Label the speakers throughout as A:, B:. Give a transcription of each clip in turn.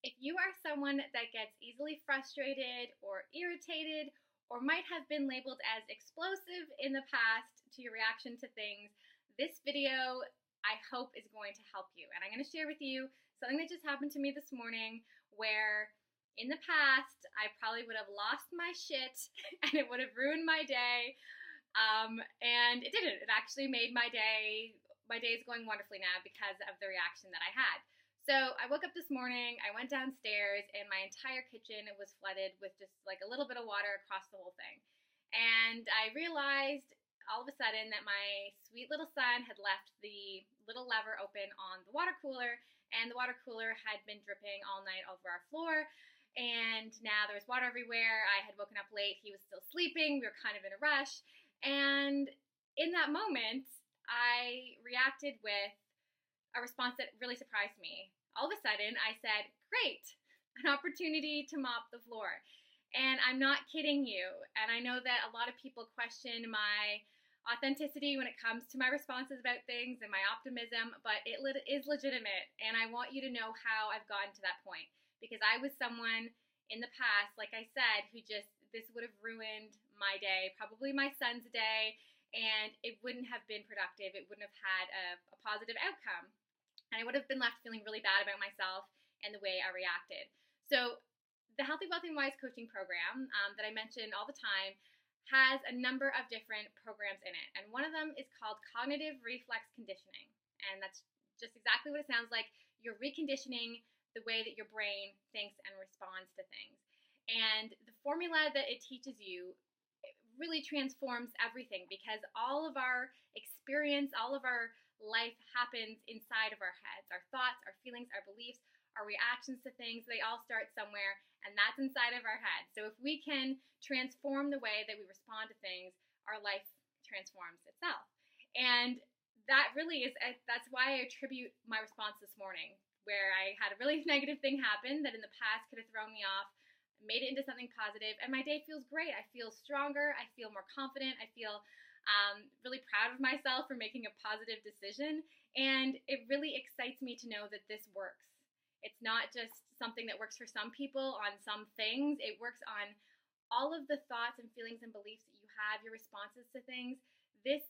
A: If you are someone that gets easily frustrated or irritated or might have been labeled as explosive in the past to your reaction to things, this video I hope is going to help you. And I'm going to share with you something that just happened to me this morning where in the past I probably would have lost my shit and it would have ruined my day. And it didn't. It actually made my day is going wonderfully now because of the reaction that I had. So I woke up this morning, I went downstairs, and my entire kitchen was flooded with just like a little bit of water across the whole thing. And I realized all of a sudden that my sweet little son had left the little lever open on the water cooler, and the water cooler had been dripping all night over our floor. And now there was water everywhere. I had woken up late. He was still sleeping. We were kind of in a rush. And in that moment, I reacted with a response that really surprised me. All of a sudden, I said, great, an opportunity to mop the floor. And I'm not kidding you. And I know that a lot of people question my authenticity when it comes to my responses about things and my optimism, but it is legitimate. And I want you to know how I've gotten to that point. Because I was someone in the past, like I said, who this would have ruined my day, probably my son's day, and it wouldn't have been productive. It wouldn't have had a positive outcome. And I would have been left feeling really bad about myself and the way I reacted. So the Healthy, Wealthy, and Wise coaching program that I mention all the time has a number of different programs in it. And one of them is called cognitive reflex conditioning. And that's just exactly what it sounds like. You're reconditioning the way that your brain thinks and responds to things. And the formula that it teaches you really transforms everything, because all of our experience, all of our life happens inside of our heads. Our thoughts, our feelings, our beliefs, our reactions to things, they all start somewhere, and that's inside of our heads. So if we can transform the way that we respond to things, our life transforms itself. And that really is, that's why I attribute my response this morning, where I had a really negative thing happen that in the past could have thrown me off, made it into something positive, and my day feels great. I feel stronger, I feel more confident, I feel really proud of myself for making a positive decision, and it really excites me to know that this works. It's not just something that works for some people on some things, it works on all of the thoughts and feelings and beliefs that you have, your responses to things. This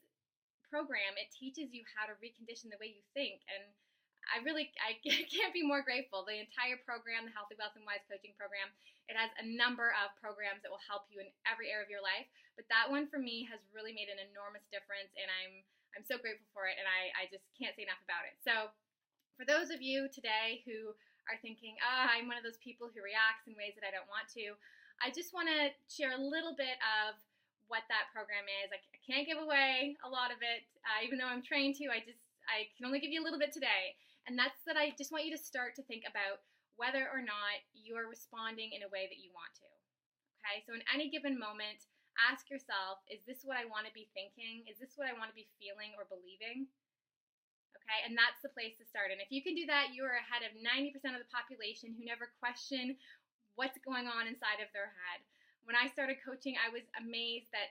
A: program, it teaches you how to recondition the way you think, and I can't be more grateful. The entire program, the Healthy, Wealth, and Wise coaching program, it has a number of programs that will help you in every area of your life. But that one for me has really made an enormous difference, and I'm so grateful for it, and I just can't say enough about it. So for those of you today who are thinking, I'm one of those people who reacts in ways that I don't want to, I just want to share a little bit of what that program is. I can't give away a lot of it, even though I'm trained to. I can only give you a little bit today. And that's that I just want you to start to think about whether or not you are responding in a way that you want to. Okay, so in any given moment, ask yourself, is this what I want to be thinking? Is this what I want to be feeling or believing? Okay, and that's the place to start. And if you can do that, you are ahead of 90% of the population who never question what's going on inside of their head. When I started coaching, I was amazed that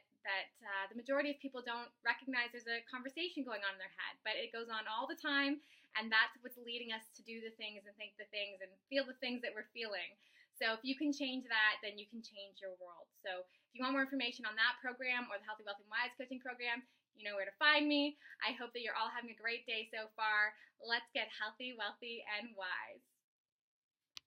A: the majority of people don't recognize there's a conversation going on in their head, but it goes on all the time, and that's what's leading us to do the things and think the things and feel the things that we're feeling. So if you can change that, then you can change your world. So if you want more information on that program or the Healthy, Wealthy, and Wise coaching program, you know where to find me. I hope that you're all having a great day so far. Let's get healthy, wealthy, and wise.